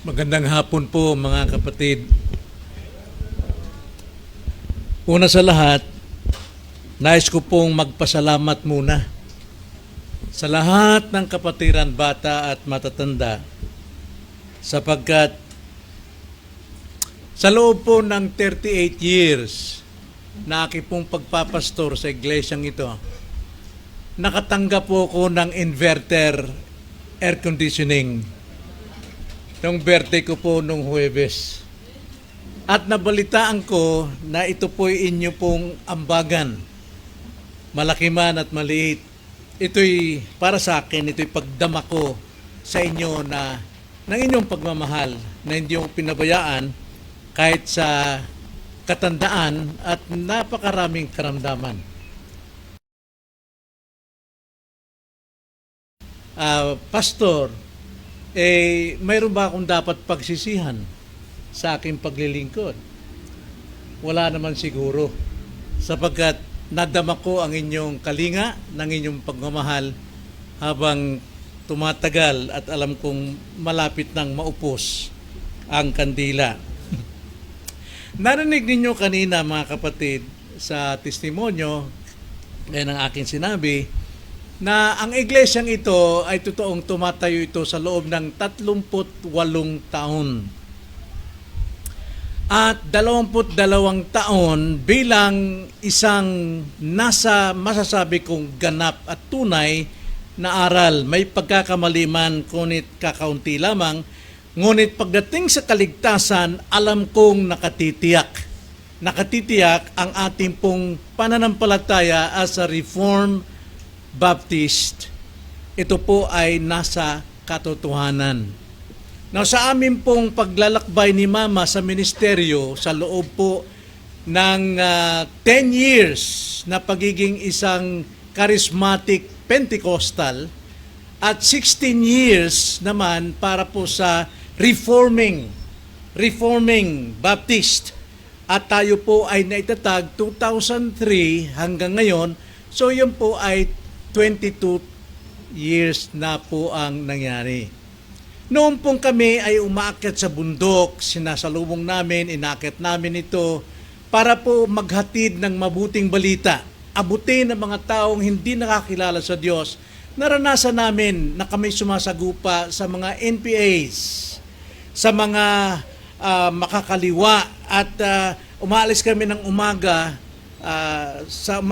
Magandang hapon po mga kapatid. Una sa lahat, nais ko pong magpasalamat muna sa lahat ng kapatiran, bata at matatanda, sapagkat sa loob po ng 38 years na aking pong pagpapastor sa iglesyang ito, nakatanggap po ako ng inverter air conditioning nung birthday ko po nung Huwebes. At nabalitaan ko na ito po'y inyo pong ambagan. Malaki man at maliit. Ito'y para sa akin, ito'y pagdama ko sa inyo na ng inyong pagmamahal na hindi yung pinabayaan kahit sa katandaan at napakaraming karamdaman. Pastor, mayroon ba akong dapat pagsisihan sa aking paglilingkod? Wala naman siguro, sapagkat nadama ko ang inyong kalinga ng inyong pagmamahal habang tumatagal at alam kong malapit nang maupos ang kandila. Narinig ninyo kanina mga kapatid sa testimonyo ng aking sinabi na ang iglesyang ito ay totoong tumatayo ito sa loob ng 38 taon. At 22 taon bilang isang nasa masasabi kong ganap at tunay na aral. May pagkakamali man, ngunit kakaunti lamang. Ngunit pagdating sa kaligtasan, alam kong nakatitiyak. Nakatitiyak ang ating pong pananampalataya as a Reformed Baptist. Ito po ay nasa katotohanan. Now, sa amin pong paglalakbay ni Mama sa ministeryo sa loob po ng 10 years na pagiging isang charismatic Pentecostal at 16 years naman para po sa reforming Baptist. At tayo po ay naitatag 2003 hanggang ngayon. So, yun po ay 22 years na po ang nangyari. Noon pong kami ay umaakyat sa bundok, sinasalubong namin, inaakyat namin ito para po maghatid ng mabuting balita. Abutin ng mga taong hindi nakakilala sa Diyos. Naranasan namin na kami sumasagupa sa mga NPAs, sa mga makakaliwa at umaalis kami ng umaga, sa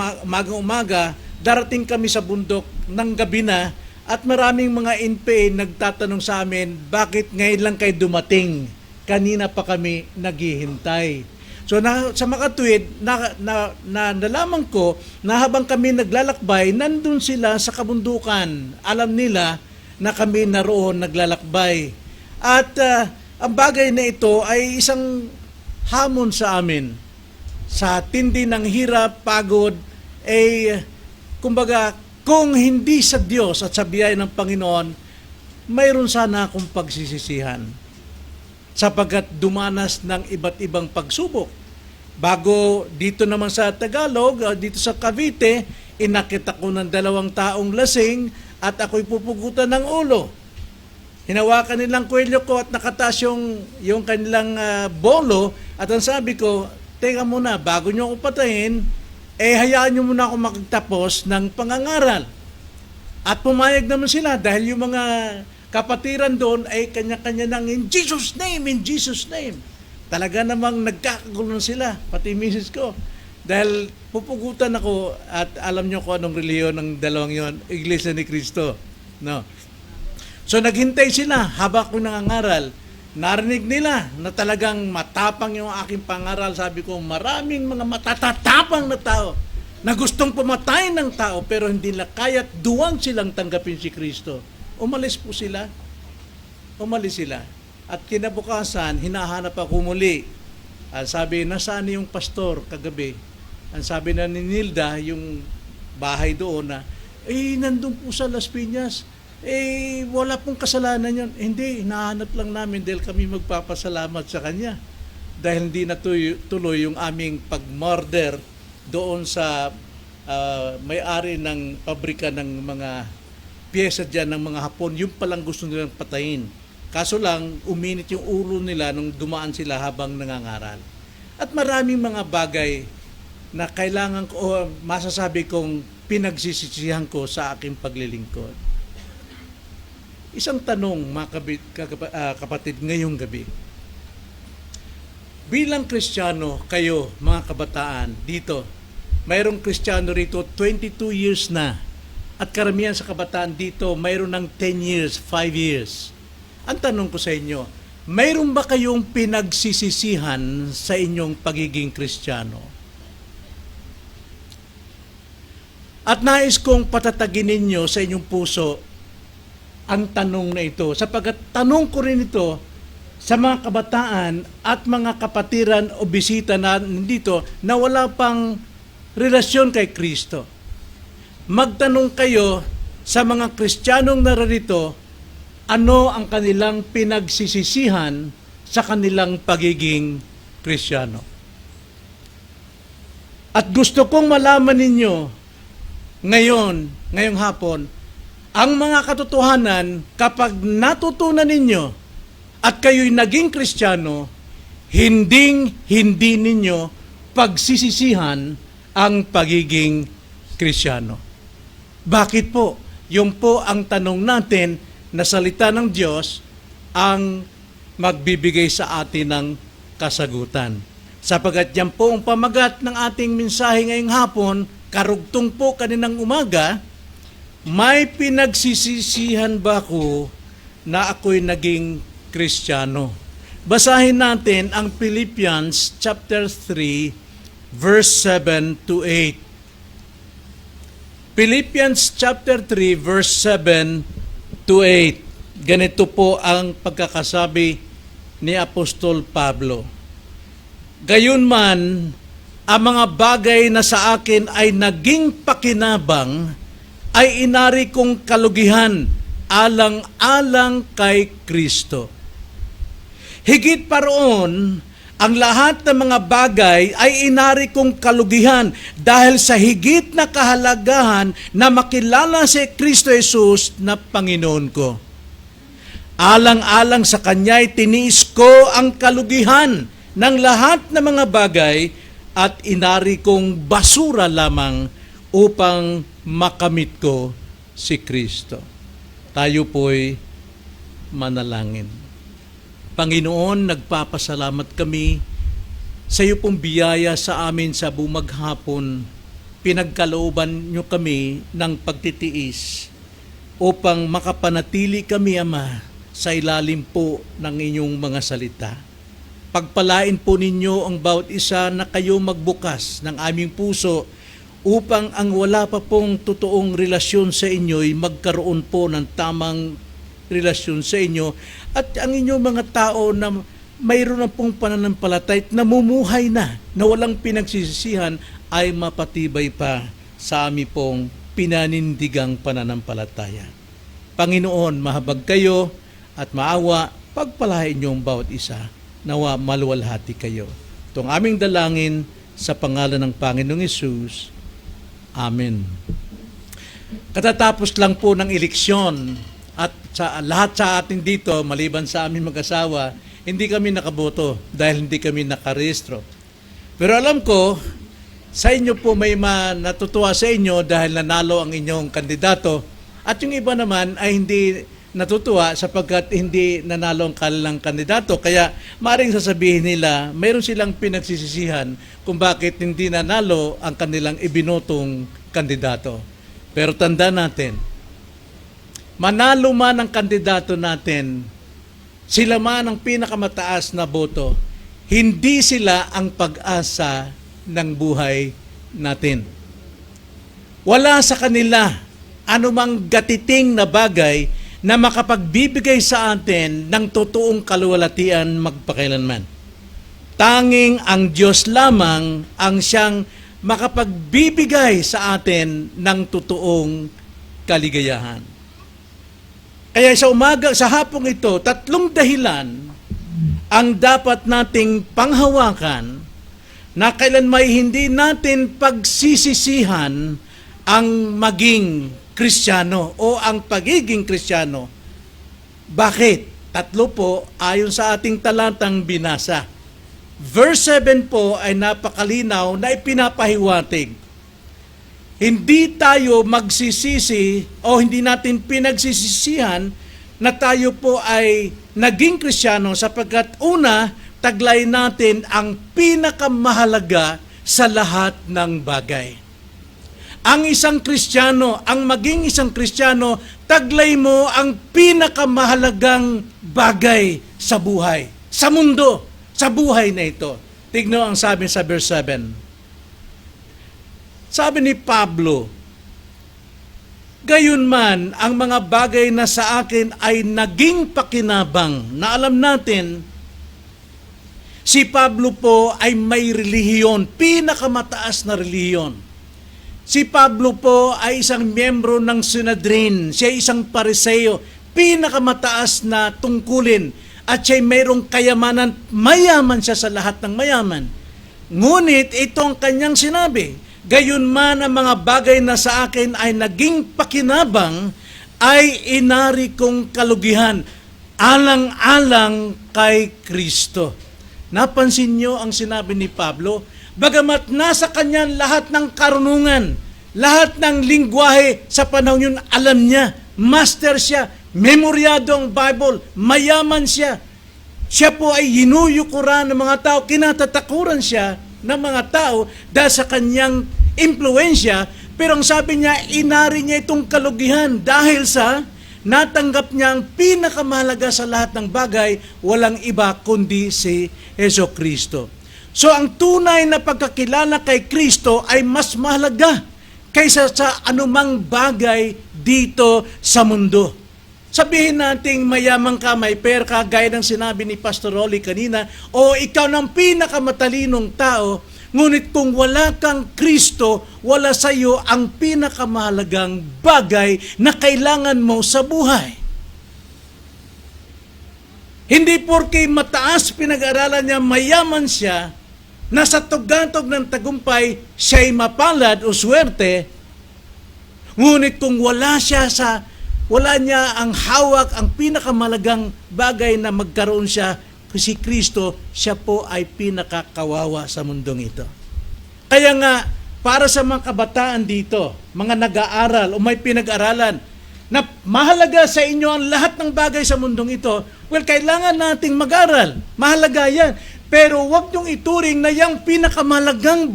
umaga, darating kami sa bundok ng gabi na. At maraming mga NPA nagtatanong sa amin, bakit ngayon lang kayo dumating? Kanina pa kami naghihintay. So sa makatwid, nalaman ko na habang kami naglalakbay, nandun sila sa kabundukan. Alam nila na kami naroon naglalakbay. At ang bagay na ito ay isang hamon sa amin. Sa tindi ng hirap, pagod, kumbaga, kung hindi sa Diyos at sa biyaya ng Panginoon, mayroon sana akong pagsisisihan. Sapagkat dumanas ng iba't ibang pagsubok. Bago dito naman sa Tagalog, dito sa Cavite, inakit ako ng 2 taong lasing at ako'y pupugutan ng ulo. Hinawakan nilang kwelyo ko at nakataas yung kanilang bolo at ang sabi ko, teka muna, bago nyo ako patayin, hayaan nyo muna ako magtapos ng pangangaral. At pumayag naman sila dahil yung mga kapatiran doon ay kanya-kanya ng in Jesus' name. Talaga namang nagkakagulo sila, pati misis ko. Dahil pupugutan ako at alam nyo kung anong reliyon ng dalawang yon, Iglesia ni Cristo. No. So naghintay sila habang ako nangangaral. Narinig nila na talagang matapang yung aking pangaral. Sabi ko, maraming mga matatatapang na tao na gustong pumatay ng tao pero hindi nila kaya't duwang silang tanggapin si Kristo. Umalis sila. At kinabukasan, hinahanap ako muli. Sabi, nasaan yung pastor kagabi? Ang sabi na ni Nilda, yung bahay doon na, nandun po sa Las Piñas. Wala pong kasalanan yun. Hindi, hinahanap lang namin dahil kami magpapasalamat sa kanya. Dahil hindi natuloy yung aming pag-murder doon sa may-ari ng pabrika ng mga pyesa dyan ng mga Hapon. Yung palang gusto nilang patayin. Kaso lang, uminit yung ulo nila nung dumaan sila habang nangangaral. At maraming mga bagay na kailangan ko, o masasabi kong pinagsisisihan ko sa aking paglilingkod. Isang tanong, mga kapatid, ngayong gabi. Bilang Kristiyano, kayo, mga kabataan, dito, mayroong Kristiyano rito, 22 years na. At karamihan sa kabataan dito, mayroon ng 10 years, 5 years. Ang tanong ko sa inyo, mayroon ba kayong pinagsisisihan sa inyong pagiging Kristiyano? At nais kong patatagin ninyo sa inyong puso ang tanong na ito. Sapagkat tanong ko rin ito sa mga kabataan at mga kapatiran o bisita na dito na wala pang relasyon kay Kristo. Magtanong kayo sa mga Kristiyanong narito, ano ang kanilang pinagsisisihan sa kanilang pagiging Kristiyano. At gusto kong malaman ninyo ngayong hapon, ang mga katotohanan kapag natutunan ninyo at kayo'y naging Kristiyano, hindi ninyo pagsisisihan ang pagiging Kristiyano. Bakit po? Yung po ang tanong natin na salita ng Diyos ang magbibigay sa atin ng kasagutan. Sapagat yan po ang pamagat ng ating mensahe ngayong hapon, karugtong po kaninang umaga, may pinagsisisihan ba ko na ako'y naging Kristiyano? Basahin natin ang Philippians chapter 3, verse 7 to 8. Philippians chapter 3, verse 7 to 8. Ganito po ang pagkakasabi ni Apostol Pablo. Gayunman, ang mga bagay na sa akin ay naging pakinabang ay inari kong kalugihan alang-alang kay Kristo. Higit pa roon, ang lahat ng mga bagay ay inari kong kalugihan dahil sa higit na kahalagahan na makilala si Kristo Jesus na Panginoon ko. Alang-alang sa Kanya'y tiniis ko ang kalugihan ng lahat ng mga bagay at inari kong basura lamang upang makamit ko si Kristo. Tayo po'y manalangin. Panginoon, nagpapasalamat kami sa iyo pong biyaya sa amin sa bumaghapon. Pinagkalooban niyo kami ng pagtitiis upang makapanatili kami, Ama, sa ilalim po ng inyong mga salita. Pagpalain po ninyo ang bawat isa na kayo magbukas ng aming puso upang ang wala pa pong totoong relasyon sa inyo'y magkaroon po ng tamang relasyon sa inyo at ang inyong mga tao na mayroon na pong pananampalatay at namumuhay na walang pinagsisisihan ay mapatibay pa sa aming pong pinanindigang pananampalataya. Panginoon, mahabag kayo at maawa, pagpalain niyo ang bawat isa, nawa maluwalhati kayo. Itong aming dalangin sa pangalan ng Panginoong Hesus. Amen. Katatapos lang po ng eleksyon at sa lahat sa atin dito, maliban sa aming mag-asawa, hindi kami nakaboto dahil hindi kami nakarehistro. Pero alam ko, sa inyo po may natutuwa sa inyo dahil nanalo ang inyong kandidato at yung iba naman ay hindi natutuwa sapagkat hindi nanalo ang kanilang kandidato. Kaya maaaring sasabihin nila, mayroon silang pinagsisisihan kung bakit hindi nanalo ang kanilang ibinotong kandidato. Pero tanda natin, manalo man ang kandidato natin, sila man ang pinakamataas na boto, hindi sila ang pag-asa ng buhay natin. Wala sa kanila anumang gatiting na bagay na makapagbibigay sa atin ng totoong kaluwalhatian magpakailanman. Tanging ang Diyos lamang ang siyang makapagbibigay sa atin ng totoong kaligayahan. Kaya sa hapong ito, 3 dahilan ang dapat nating panghawakan na kailanman hindi natin pagsisisihan ang maging Kristiyano o ang pagiging Kristiyano. Bakit? Tatlo po ayon sa ating talatang binasa. Verse 7 po ay napakalinaw na ipinapahiwatig. Hindi tayo magsisisi o hindi natin pinagsisisihan na tayo po ay naging Kristiyano sapagkat una, taglay natin ang pinakamahalaga sa lahat ng bagay. Ang isang Kristiyano, ang maging isang Kristiyano, taglay mo ang pinakamahalagang bagay sa buhay, sa mundo, sa buhay na ito. Tignan ang sabi sa verse 7. Sabi ni Pablo, gayunman ang mga bagay na sa akin ay naging pakinabang na alam natin, si Pablo po ay may relihiyon, pinakamataas na relihiyon. Si Pablo po ay isang miyembro ng Sanhedrin, siya ay isang Pariseo, pinakamataas na tungkulin at siya ay mayroong kayamanan, mayaman siya sa lahat ng mayaman. Ngunit ito ang kanyang sinabi, gayunman ang mga bagay na sa akin ay naging pakinabang, ay inari kong kalugihan, alang-alang kay Kristo. Napansin niyo ang sinabi ni Pablo? Bagamat nasa kanya lahat ng karunungan, lahat ng lingwahe sa panahon yun, alam niya, master siya, memoryado ang Bible, mayaman siya. Siya po ay hinuyukuran ng mga tao, kinatatakuran siya ng mga tao dahil sa kanyang impluensya, pero ang sabi niya, inari niya itong kalugihan dahil sa natanggap niya ang pinakamahalaga sa lahat ng bagay, walang iba kundi si Jesucristo. So ang tunay na pagkakilala kay Kristo ay mas mahalaga kaysa sa anumang bagay dito sa mundo. Sabihin nating mayaman ka, may pera ka, gaya ng sinabi ni Pastor Rolly kanina, o ikaw ng pinakamatalinong tao, ngunit kung wala kang Kristo, wala sa iyo ang pinakamahalagang bagay na kailangan mo sa buhay. Hindi porke mataas pinag-aralan niya, mayaman siya, nasa tugatog ng tagumpay, siya'y mapalad o swerte, ngunit kung wala niya ang hawak, ang pinakamalagang bagay na magkaroon siya, si Kristo, siya po ay pinakakawawa sa mundong ito. Kaya nga, para sa mga kabataan dito, mga nag-aaral o may pinag-aralan, na mahalaga sa inyo ang lahat ng bagay sa mundong ito, well, kailangan nating mag-aral. Mahalaga yan. Pero huwag niyong ituring na yung pinakamalagang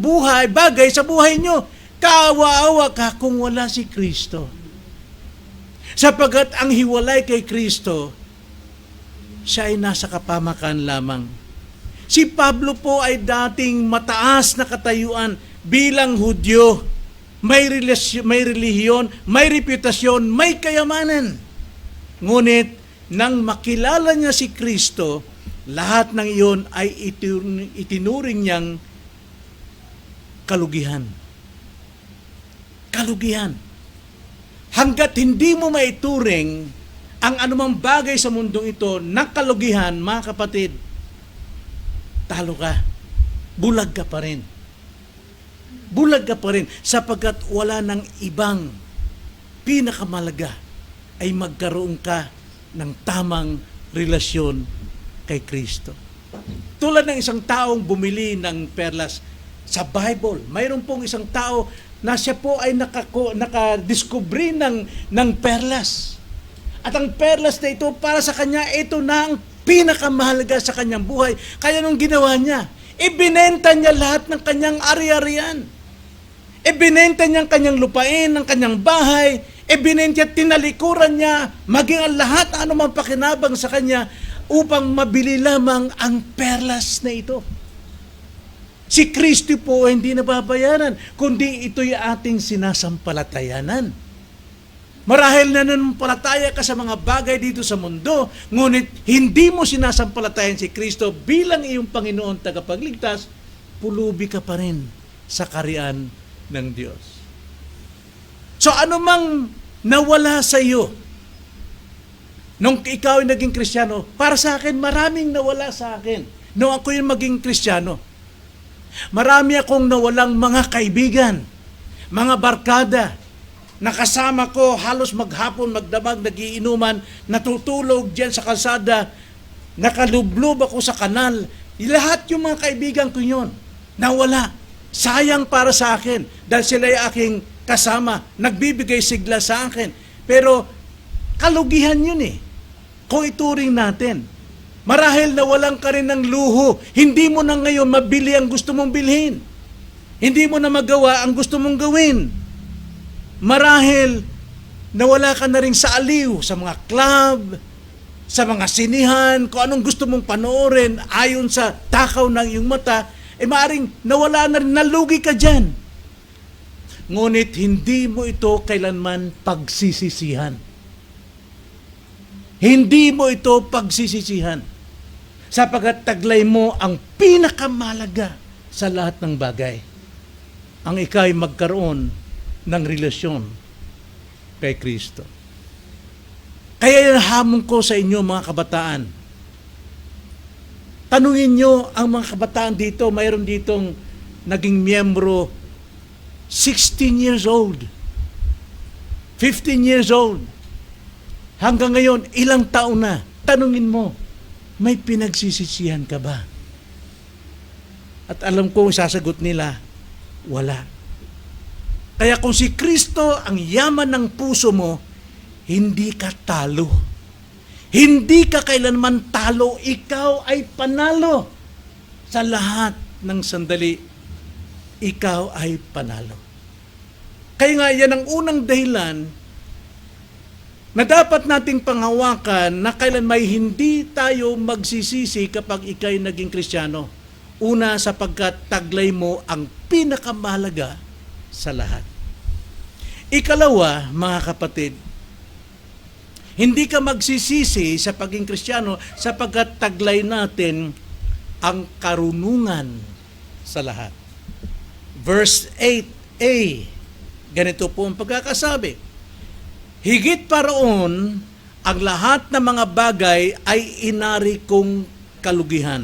bagay sa buhay niyo. Kaawa-awa ka kung wala si Kristo. Sapagat ang hiwalay kay Kristo, siya ay nasa kapamakan lamang. Si Pablo po ay dating mataas na katayuan bilang Hudyo. May relihiyon, may reputasyon, may kayamanan. Ngunit, nang makilala niya si Kristo, lahat ng iyon ay itinuring niyang kalugihan. Kalugihan. Hanggat hindi mo maituring ang anumang bagay sa mundong ito na kalugihan, mga kapatid, talo ka. Bulag ka pa rin. Bulag ka pa rin sapagkat wala ng ibang pinakamalaga ay magkaroon ka ng tamang relasyon kay Kristo. Tulad ng isang taong bumili ng perlas sa Bible, mayroon pong isang tao na siya po ay nakadiskubre ng perlas. At ang perlas na ito, para sa kanya, ito na ang pinakamahalaga sa kanyang buhay. Kaya nung ginawa niya, ibinenta niya lahat ng kanyang ari-arian. Ibinenta niya ang kanyang lupain, ang kanyang bahay. Ibinenta, tinalikuran niya, maging ang lahat anumang pakinabang sa kanya upang mabili lamang ang perlas na ito. Si Kristo po hindi nababayaran, kundi ito'y ating sinasampalatayanan. Marahil nananampalataya ka sa mga bagay dito sa mundo, ngunit hindi mo sinasampalatayan si Kristo bilang iyong Panginoon tagapagligtas, pulubi ka pa rin sa kaharian ng Diyos. So ano mang nawala sa iyo nung ikaw ay naging Kristiyano, para sa akin, maraming nawala sa akin nung ako yung maging Kristiyano. Marami akong nawalang mga kaibigan, mga barkada, nakasama ko halos maghapon, magdamag, nagiinuman, natutulog diyan sa kalsada, nakalublob ako sa kanal. Lahat yung mga kaibigan ko yun, nawala. Sayang para sa akin dahil sila ay aking kasama, nagbibigay sigla sa akin. Pero kalugihan yun eh, kung ituring natin. Marahil nawalan ka rin ng luho, hindi mo na ngayon mabili ang gusto mong bilhin. Hindi mo na magawa ang gusto mong gawin. Marahil nawala ka na rin sa aliw, sa mga club, sa mga sinihan, kung anong gusto mong panoorin ayon sa takaw ng iyong mata, maaaring nawala na rin, nalugi ka dyan. Ngunit hindi mo ito kailanman pagsisisihan. Hindi mo ito pagsisisihan. Sapagat taglay mo ang pinakamalaga sa lahat ng bagay. Ang ikay magkaroon ng relasyon kay Kristo. Kaya yung hamon ko sa inyo mga kabataan. Tanungin nyo ang mga kabataan dito, mayroon ditong naging miyembro 16 years old, 15 years old. Hanggang ngayon, ilang taon na. Tanungin mo, may pinagsisisihan ka ba? At alam ko, sasagot nila, wala. Kaya kung si Kristo ang yaman ng puso mo, hindi ka talo. Hindi ka kailanman talo, ikaw ay panalo. Sa lahat ng sandali, ikaw ay panalo. Kaya nga, yan ang unang dahilan na dapat nating panghawakan na kailan may hindi tayo magsisisi kapag ikay naging Kristiyano. Una, sapagkat taglay mo ang pinakamahalaga sa lahat. Ikalawa, mga kapatid, hindi ka magsisisi sa pagiging Kristiyano sapagkat taglay natin ang karunungan sa lahat. Verse 8a, ganito po ang pagkakasabi. Higit pa roon, ang lahat ng mga bagay ay inari kong kalugihan.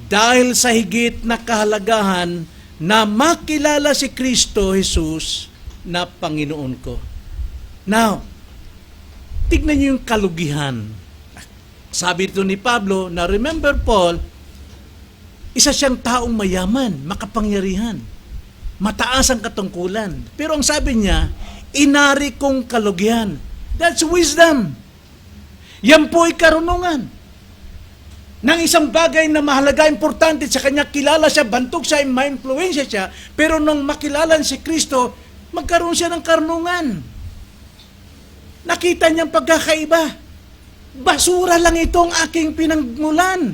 Dahil sa higit na kahalagahan na makilala si Kristo Jesus na Panginoon ko. Now, tignan niyo yung kalugihan. Sabi ito ni Pablo na remember Paul, isa siyang taong mayaman, makapangyarihan, mataas ang katungkulan. Pero ang sabi niya, inari kong kalugihan. That's wisdom. Yan po ay karunungan. Nang isang bagay na mahalaga, importante sa kanya, kilala siya, bantog siya, ma-influensya siya, pero nang makilala si Kristo, magkaroon siya ng karunungan. Nakita niyang pagkakaiba. Basura lang itong aking pinagmulan.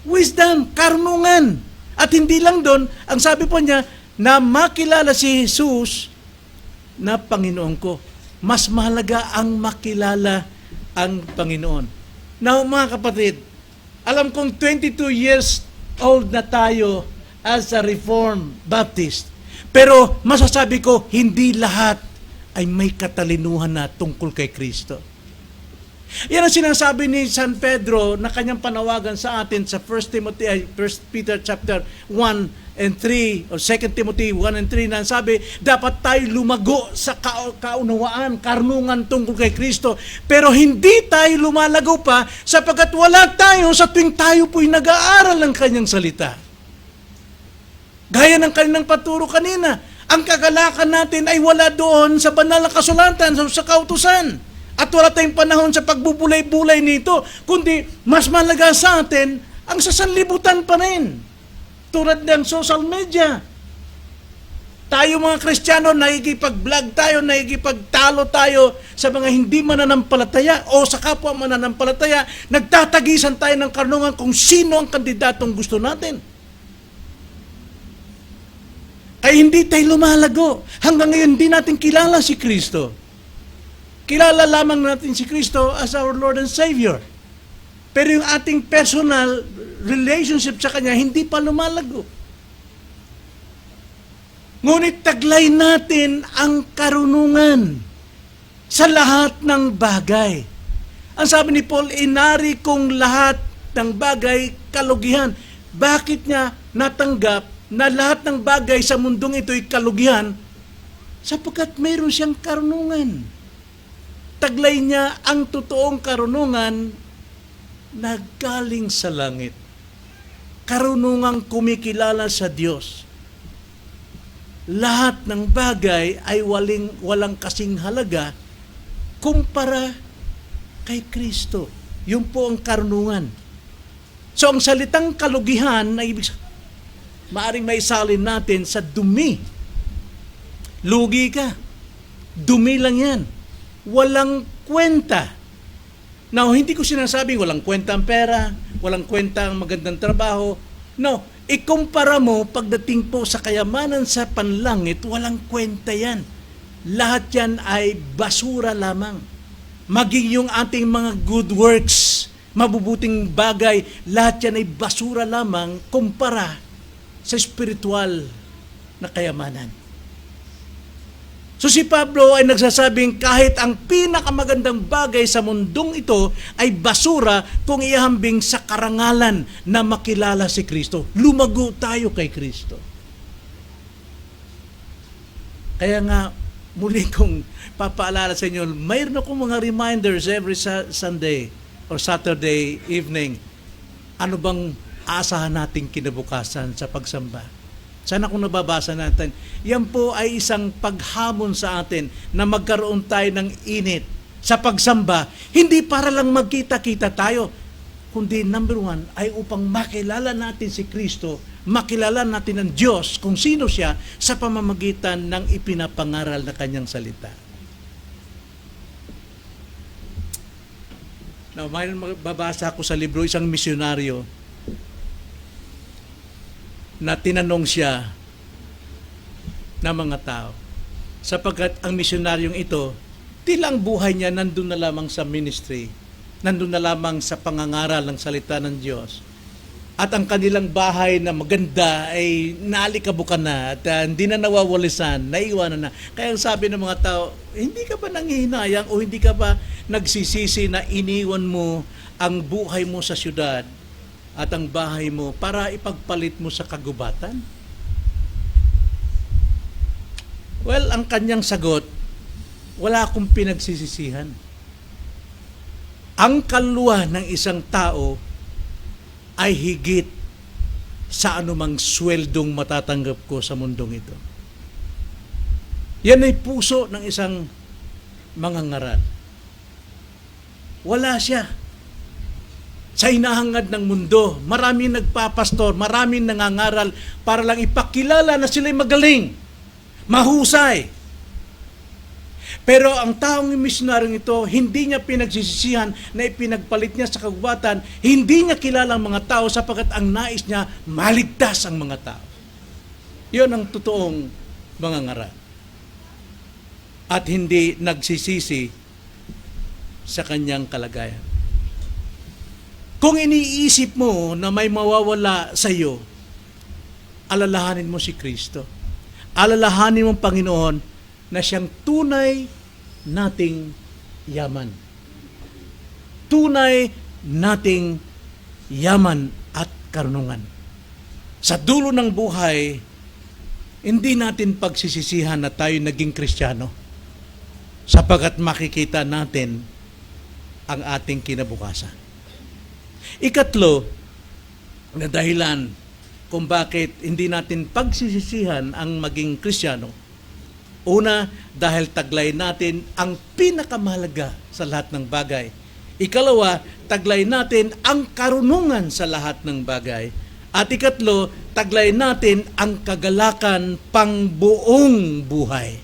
Wisdom, karunungan. At hindi lang doon, ang sabi po niya, na makilala si Jesus na Panginoon ko. Mas mahalaga ang makilala ang Panginoon. Now, mga kapatid, alam kong 22 years old na tayo as a Reformed Baptist. Pero masasabi ko, hindi lahat ay may katalinuhan na tungkol kay Kristo. Yan ang sinasabi ni San Pedro na kanyang panawagan sa atin sa 1 Peter chapter 1 and 3 o 2 Timothy 1 and 3 na sabi, dapat tayo lumago sa kaunawaan, karunungan tungkol kay Kristo. Pero hindi tayo lumalago pa sapagkat wala tayo sa tuwing tayo po'y nag-aaral ng kanyang salita. Gaya ng kanilang paturo kanina, ang kagalakan natin ay wala doon sa banal na kasulatan, sa kautusan. At wala tayong panahon sa pagbubulay-bulay nito, kundi mas malaga sa atin ang sasanlibutan pa rin. Tulad ng social media. Tayo mga Kristiyano, nakikipag-vlog tayo, nakikipagtalo tayo sa mga hindi mananampalataya o sa kapwa mananampalataya, nagtatagisan tayo ng karunungan kung sino ang kandidatong gusto natin. Kaya hindi tayo lumalago. Hanggang ngayon, hindi natin kilala si Kristo. Kilala lamang natin si Kristo as our Lord and Savior. Pero yung ating personal relationship sa Kanya, hindi pa lumalago. Ngunit taglay natin ang karunungan sa lahat ng bagay. Ang sabi ni Paul, inari kong lahat ng bagay kalugihan. Bakit niya natanggap na lahat ng bagay sa mundong ito ay kalugihan? Sapagkat mayroon siyang karunungan. Taglay niya ang totoong karunungan na galing sa langit. Karunungang kumikilala sa Diyos. Lahat ng bagay ay walang kasing halaga kumpara kay Kristo. Yun po ang karunungan. So ang salitang kalugihan na maaring maisalin natin sa dumi. Lugi ka. Dumi lang yan. Walang kwenta. Now, hindi ko sinasabing walang kwenta ang pera, walang kwenta ang magandang trabaho. No, ikumpara mo pagdating po sa kayamanan sa panlangit, walang kwenta yan. Lahat yan ay basura lamang. Maging yung ating mga good works, mabubuting bagay, lahat yan ay basura lamang kumpara sa spiritual na kayamanan. So si Pablo ay nagsasabing kahit ang pinakamagandang bagay sa mundong ito ay basura kung ihambing sa karangalan na makilala si Kristo. Lumago tayo kay Kristo. Kaya nga, muli kong papaalala sa inyo, mayroon akong mga reminders every Sunday or Saturday evening. Ano bang aasahan nating kinabukasan sa pagsamba? Sana kung nababasa natin, yan po ay isang paghamon sa atin na magkaroon tayo ng init sa pagsamba, hindi para lang magkita-kita tayo, kundi number one ay upang makilala natin si Kristo, makilala natin ang Diyos kung sino siya sa pamamagitan ng ipinapangaral na kanyang salita. Now, may babasa ko sa libro, isang misyonaryo, na tinanong siya ng mga tao. Sapagkat ang misyonaryong ito, tila ang buhay niya nandun na lamang sa ministry, nandun na lamang sa pangangaral ng salita ng Diyos. At ang kanilang bahay na maganda ay naalikabukan na at hindi na nawawalisan, naiwanan na. Kaya sabi ng mga tao, hindi ka ba nanghihinayang o hindi ka ba nagsisisi na iniwan mo ang buhay mo sa syudad at ang bahay mo para ipagpalit mo sa kagubatan? Well, ang kanyang sagot, wala akong pinagsisisihan. Ang kaluluwa ng isang tao ay higit sa anumang sweldong matatanggap ko sa mundong ito. Yan ay puso ng isang mangangaral. Wala siya sa hinahangad ng mundo. Maraming nagpapastor, maraming nangangaral para lang ipakilala na sila'y magaling, mahusay. Pero ang taong misyonaryong ito, hindi niya pinagsisisihan na ipinagpalit niya sa kagubatan, hindi niya kilala ang mga tao sapagkat ang nais niya, maligtas ang mga tao. Yun ang totoong mangangaral. At hindi nagsisisi sa kanyang kalagayan. Kung iniisip mo na may mawawala sa iyo, alalahanin mo si Kristo. Alalahanin mo ang Panginoon na siyang tunay nating yaman. Tunay nating yaman at karunungan. Sa dulo ng buhay, hindi natin pagsisisihan na tayo naging Kristiyano sapagkat makikita natin ang ating kinabukasan. Ikatlo, na dahilan kung bakit hindi natin pagsisisihan ang maging Kristiyano. Una, dahil taglay natin ang pinakamahalaga sa lahat ng bagay. Ikalawa, taglay natin ang karunungan sa lahat ng bagay. At ikatlo, taglay natin ang kagalakan pangbuong buhay.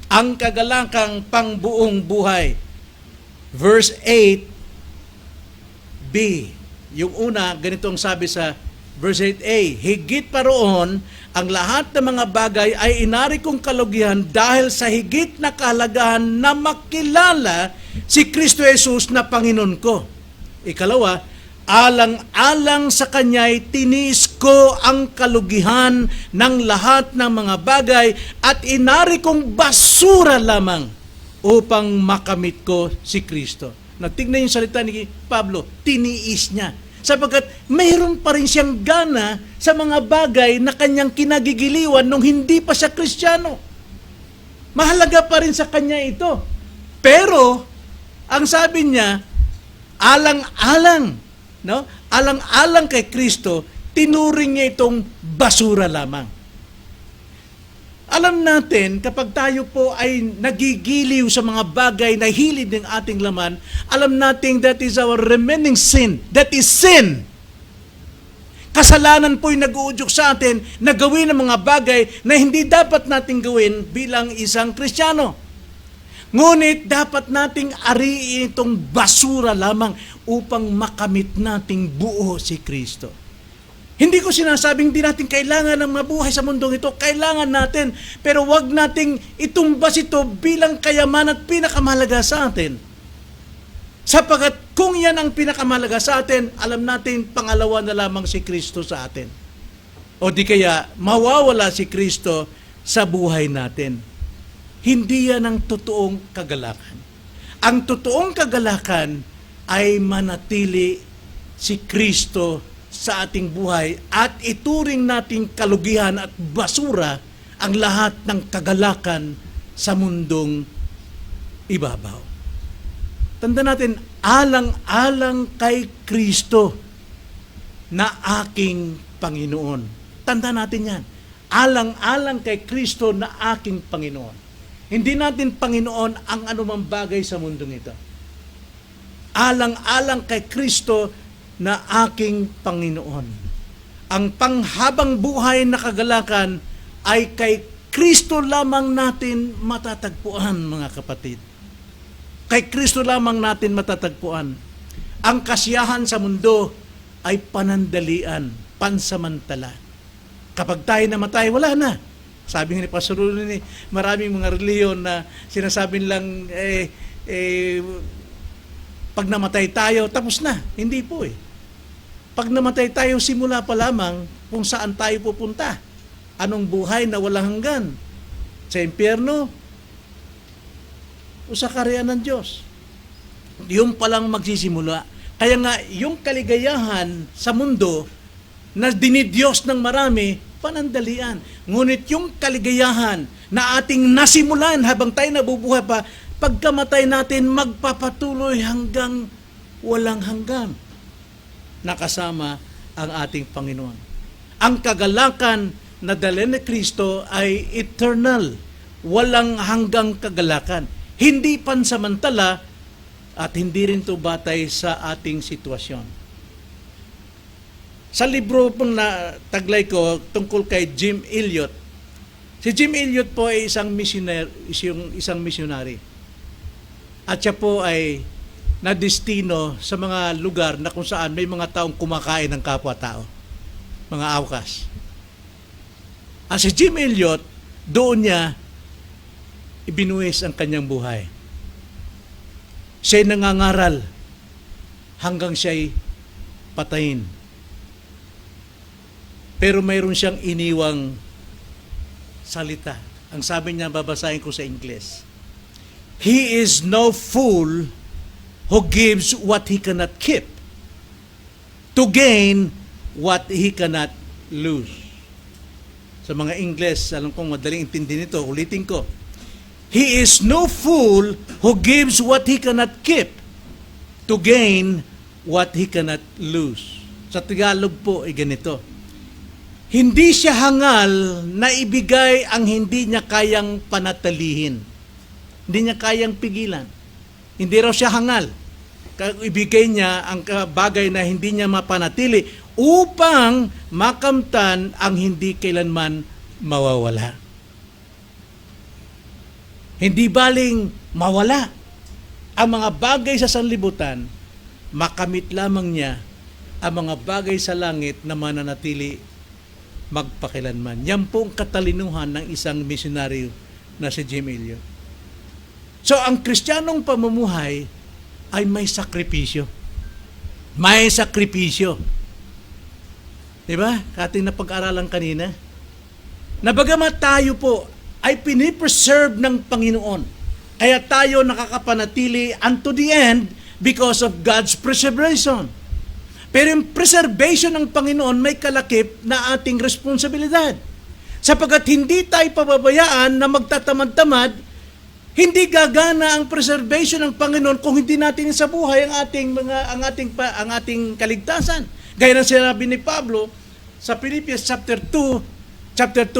Ang kagalakang pangbuong buhay. Verse 8, B. Yung una, ganito ang sabi sa verse 8a, higit pa roon, ang lahat ng mga bagay ay inari kong kalugihan dahil sa higit na kahalagahan na makilala si Kristo Jesus na Panginoon ko. Ikalawa, alang-alang sa Kanya'y tiniis ko ang kalugihan ng lahat ng mga bagay at inari kong basura lamang upang makamit ko si Kristo. Tignan yung salita ni Pablo, tiniis niya. Sapagkat mayroon pa rin siyang gana sa mga bagay na kanyang kinagigiliwan nung hindi pa siya Kristiyano. Mahalaga pa rin sa kanya ito. Pero, ang sabi niya, alang-alang, no? Alang-alang kay Kristo, tinuring niya itong basura lamang. Alam natin, kapag tayo po ay nagigiliw sa mga bagay na hilid ng ating laman, alam natin that is our remaining sin. That is sin. Kasalanan po yung nag-uudyok sa atin na gawin ang mga bagay na hindi dapat nating gawin bilang isang Kristiyano. Ngunit dapat nating ariin itong basura lamang upang makamit nating buo si Kristo. Hindi ko sinasabing di natin kailangan ng mabuhay sa mundong ito. Kailangan natin. Pero wag nating itumbas ito bilang kayaman at pinakamahalaga sa atin. Sapagat kung yan ang pinakamahalaga sa atin, alam natin pangalawa na lamang si Kristo sa atin. O di kaya mawawala si Kristo sa buhay natin. Hindi yan ang totoong kagalakan. Ang totoong kagalakan ay manatili si Kristo sa ating buhay at ituring nating kalugihan at basura ang lahat ng kagalakan sa mundong ibabaw. Tanda natin, alang-alang kay Kristo na aking Panginoon. Tanda natin yan. Alang-alang kay Kristo na aking Panginoon. Hindi natin Panginoon ang anumang bagay sa mundong ito. Alang-alang kay Kristo na aking Panginoon. Ang panghabang buhay na kagalakan ay kay Kristo lamang natin matatagpuan, mga kapatid. Kay Kristo lamang natin matatagpuan. Ang kasiyahan sa mundo ay panandalian, pansamantala. Kapag tayo namatay, wala na. Sabi ni Pastor Rune, maraming mga reliyon na sinasabing lang, pag namatay tayo, tapos na. Hindi po eh. Pag namatay tayo, simula pa lamang kung saan tayo pupunta. Anong buhay na walang hanggan? Sa impyerno o sa kaharian ng Diyos? Yung palang magsisimula. Kaya nga, yung kaligayahan sa mundo na dinidiyos ng marami, panandalian. Ngunit yung kaligayahan na ating nasimulan habang tayo nabubuhay pa, pagkamatay natin, magpapatuloy hanggang walang hanggan. Nakasama ang ating Panginoon. Ang kagalakan na dala ni Kristo ay eternal. Walang hanggang kagalakan. Hindi pansamantala at hindi rin ito batay sa ating sitwasyon. Sa libro pong taglay ko tungkol kay Jim Elliot, si Jim Elliot po ay isang missionary. At siya po ay nadestino sa mga lugar na kung saan may mga taong kumakain ng kapwa-tao, mga awkas. At si Jim Elliot, doon niya ibinuwis ang kanyang buhay. Siya'y nangangaral hanggang siya'y patayin. Pero mayroon siyang iniwang salita. Ang sabi niya, babasahin ko sa Ingles. He is no fool who gives what he cannot keep to gain what he cannot lose. Sa mga Ingles, alam kong madaling intindi nito, ulitin ko. He is no fool who gives what he cannot keep to gain what he cannot lose. Sa Tagalog po ay ganito. Hindi siya hangal na ibigay ang hindi niya kayang panatilihin. Hindi niya kayang pigilan. Hindi raw siya hangal. Ibigay niya ang bagay na hindi niya mapanatili upang makamtan ang hindi kailanman mawawala. Hindi baling mawala ang mga bagay sa sanlibutan, makamit lamang niya ang mga bagay sa langit na mananatili magpakilanman. Yan pong katalinuhan ng isang misyonaryo na si Jim Elliot. So, ang Kristiyanong pamumuhay ay may sakripisyo. May sakripisyo. Diba? Ating napag-aralan kanina. Na bagamat tayo po ay pinipreserve ng Panginoon. Kaya tayo nakakapanatili unto the end because of God's preservation. Pero yung preservation ng Panginoon may kalakip na ating responsibilidad. Sapagat hindi tayo pababayaan na magtatamad-tamad, hindi gagana ang preservation ng Panginoon kung hindi natin sa buhay ang ating kaligtasan. Gaya ng sinabi ni Pablo sa Philippians chapter 2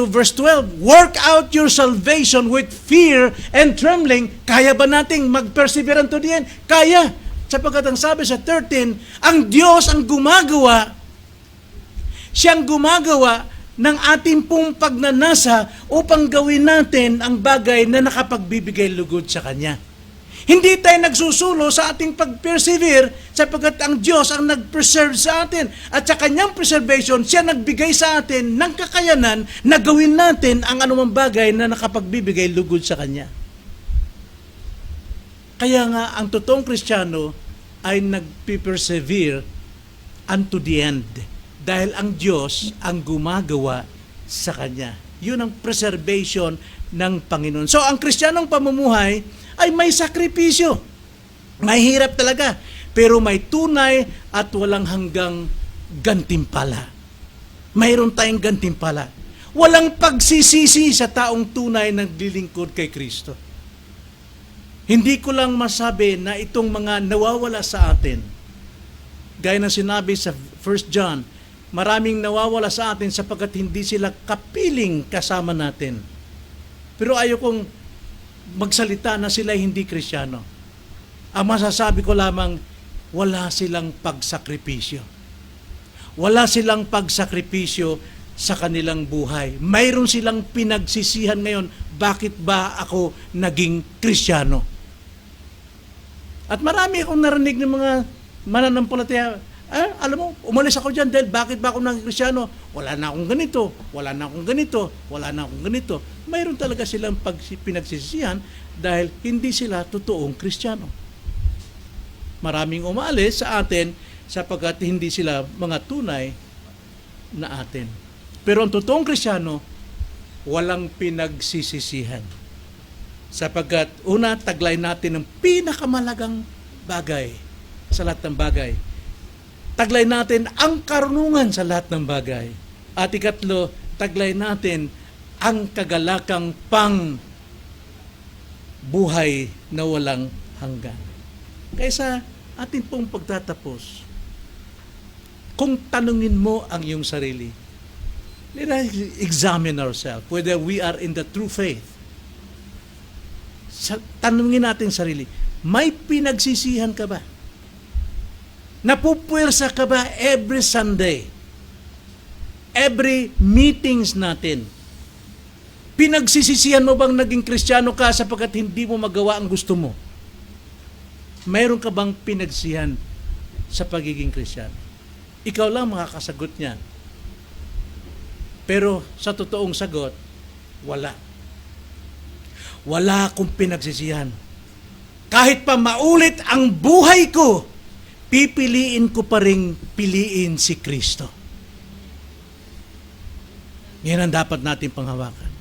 verse 12, work out your salvation with fear and trembling. Kaya ba nating mag-persevere unto the end? Kaya. Sapagat ang sabi sa 13, ang Diyos ang gumagawa, siyang gumagawa ng ating pong pagnanasa upang gawin natin ang bagay na nakapagbibigay lugod sa Kanya. Hindi tayo nagsusulo sa ating pag-persevere sapagkat ang Diyos ang nag-preserve sa atin. At sa Kanyang preservation, siya nagbigay sa atin ng kakayanan na gawin natin ang anumang bagay na nakapagbibigay lugod sa Kanya. Kaya nga, ang totoong Kristiyano ay nag-persevere unto the end. Dahil ang Diyos ang gumagawa sa Kanya. Yun ang preservation ng Panginoon. So, ang Kristiyanong pamumuhay ay may sakripisyo. Mahirap talaga. Pero may tunay at walang hanggang gantimpala. Mayroon tayong gantimpala. Walang pagsisisi sa taong tunay na naglilingkod kay Kristo. Hindi ko lang masabi na itong mga nawawala sa atin, gaya ng sinabi sa 1 John, maraming nawawala sa atin sapagkat hindi sila kapiling kasama natin. Pero ayokong magsalita na sila hindi Kristiyano. Ang masasabi ko lamang, wala silang pagsakripisyo. Wala silang pagsakripisyo sa kanilang buhay. Mayroon silang pinagsisihan ngayon, bakit ba ako naging Kristiyano? At marami akong narinig ng mga mananampalataya, alam mo, umalis ako dyan dahil bakit ba ako naging Kristiyano? Wala na akong ganito, wala na akong ganito, wala na akong ganito. Mayroon talaga silang pinagsisisihan dahil hindi sila totoong Kristiyano. Maraming umalis sa atin sapagkat hindi sila mga tunay na atin. Pero ang totoong Kristiyano, walang pinagsisisihan. Sapagkat una, taglay natin ang pinakamalagang bagay sa lahat ng bagay. Taglay natin ang karunungan sa lahat ng bagay. At ikatlo, taglay natin ang kagalakang pang buhay na walang hanggan. Kaya sa ating pong pagtatapos, kung tanungin mo ang iyong sarili, let us examine ourselves whether we are in the true faith. Tanungin natin sarili, may pinagsisihan ka ba? Napupwersa ka ba every Sunday? Every meetings natin? Pinagsisisihan mo bang naging Kristiyano ka sapagkat hindi mo magawa ang gusto mo? Mayroon ka bang pinagsisihan sa pagiging Kristiyano? Ikaw lang makakasagot niyan. Pero sa totoong sagot, wala. Wala akong pinagsisihan. Kahit pa maulit ang buhay ko, pipiliin ko pa rin piliin si Kristo. Yan ang dapat natin panghawakan.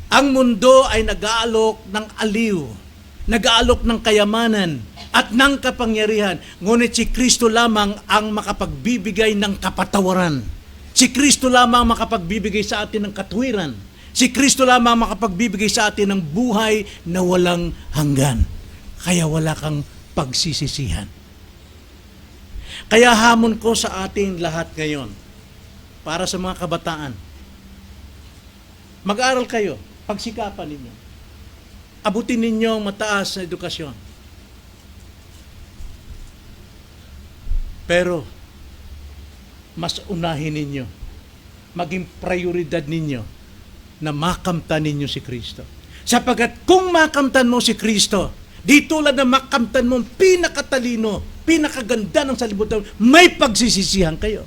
Ang mundo ay nag-aalok ng aliw, nag-aalok ng kayamanan at ng kapangyarihan. Ngunit si Kristo lamang ang makapagbibigay ng kapatawaran. Si Kristo lamang makapagbibigay sa atin ng katuwiran. Si Kristo lamang makapagbibigay sa atin ng buhay na walang hanggan. Kaya wala kang pagsisisihan. Kaya hamon ko sa ating lahat ngayon, para sa mga kabataan, mag-aral kayo, pagsikapan ninyo. Abutin ninyo ang mataas na edukasyon. Pero, mas unahin ninyo, maging prioridad ninyo, na makamtan ninyo si Kristo. Sapagat kung makamtan mo si Kristo, di tulad na makamtan mo ang pinakatalino, pinakaganda ng salibutan, may pagsisisihan kayo.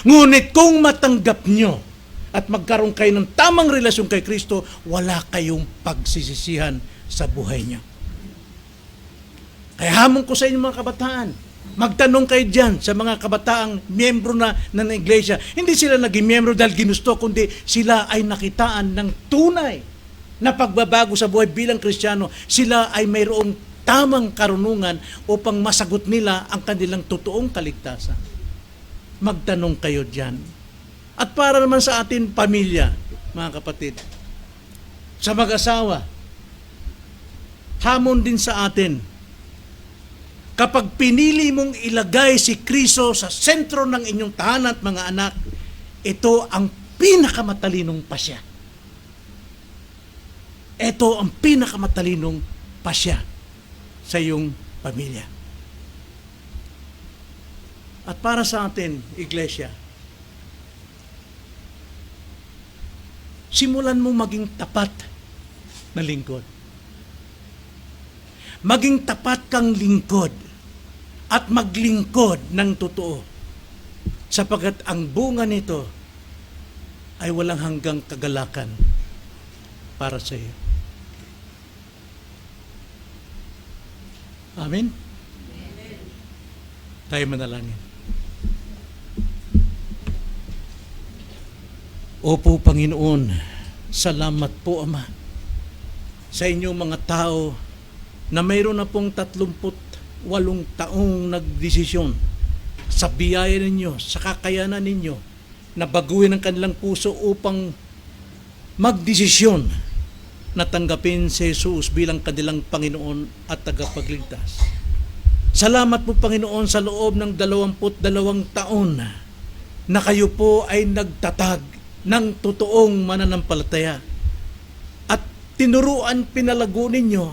Ngunit kung matanggap nyo at magkaroon kayo ng tamang relasyon kay Kristo, wala kayong pagsisisihan sa buhay niya. Kaya hamon ko sa inyo mga kabataan, magtanong kayo dyan sa mga kabataang miyembro na ng iglesia. Hindi sila naging miyembro dahil ginusto, kundi sila ay nakitaan ng tunay na pagbabago sa buhay bilang Kristiyano. Sila ay mayroong tamang karunungan upang masagot nila ang kanilang totoong kaligtasan. Magtanong kayo dyan. At para naman sa atin pamilya, mga kapatid, sa mag-asawa, hamon din sa atin. Kapag pinili mong ilagay si Kristo sa sentro ng inyong tahanan at mga anak, ito ang pinakamatalinong pasya. Ito ang pinakamatalinong pasya sa iyong pamilya. At para sa atin, Iglesia, simulan mo maging tapat na lingkod. Maging tapat kang lingkod at maglingkod ng totoo, sapagkat ang bunga nito ay walang hanggang kagalakan para sa iyo. Amen? Tayo manalangin. Opo, Panginoon, salamat po, Ama, sa inyong mga tao na mayroon na pong 38 taong nagdesisyon sa biyaya ninyo, sa kakayanan ninyo, na baguhin ang kanilang puso upang magdesisyon na tanggapin si Jesus bilang kanilang Panginoon at tagapagligtas. Salamat po, Panginoon, sa loob ng 22 taon na kayo po ay nagtatag ng totoong mananampalataya at tinuruan, pinalago ninyo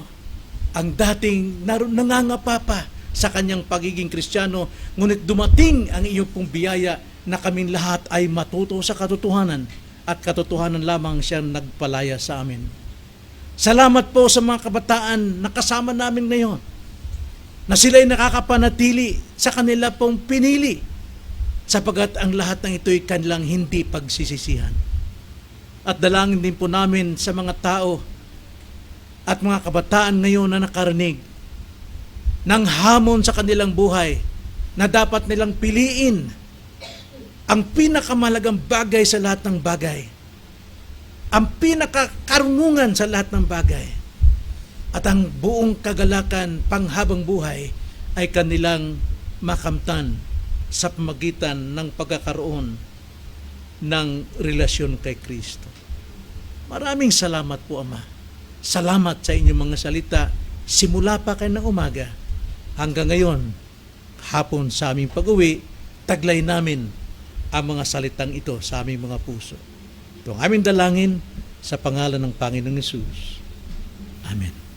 ang dating nangangapa sa kanyang pagiging Kristiyano, ngunit dumating ang iyong pong biyaya na kaming lahat ay matuto sa katotohanan at katotohanan lamang siyang nagpalaya sa amin. Salamat po sa mga kabataan na kasama namin ngayon, na sila'y nakakapanatili sa kanila pong pinili, sapagat ang lahat ng ito'y kanilang hindi pagsisisihan. At dalangin din po namin sa mga tao at mga kabataan ngayon na nakarinig ng hamon sa kanilang buhay na dapat nilang piliin ang pinakamalagang bagay sa lahat ng bagay, ang pinakakarunungan sa lahat ng bagay, at ang buong kagalakan panghabang buhay ay kanilang makamtan sa pamagitan ng pagkakaroon ng relasyon kay Kristo. Maraming salamat po, Ama. Salamat sa inyong mga salita simula pa kayo ng umaga hanggang ngayon, hapon sa aming pag-uwi, taglay namin ang mga salitang ito sa aming mga puso. Ito ang aming dalangin sa pangalan ng Panginoong Hesus. Amen.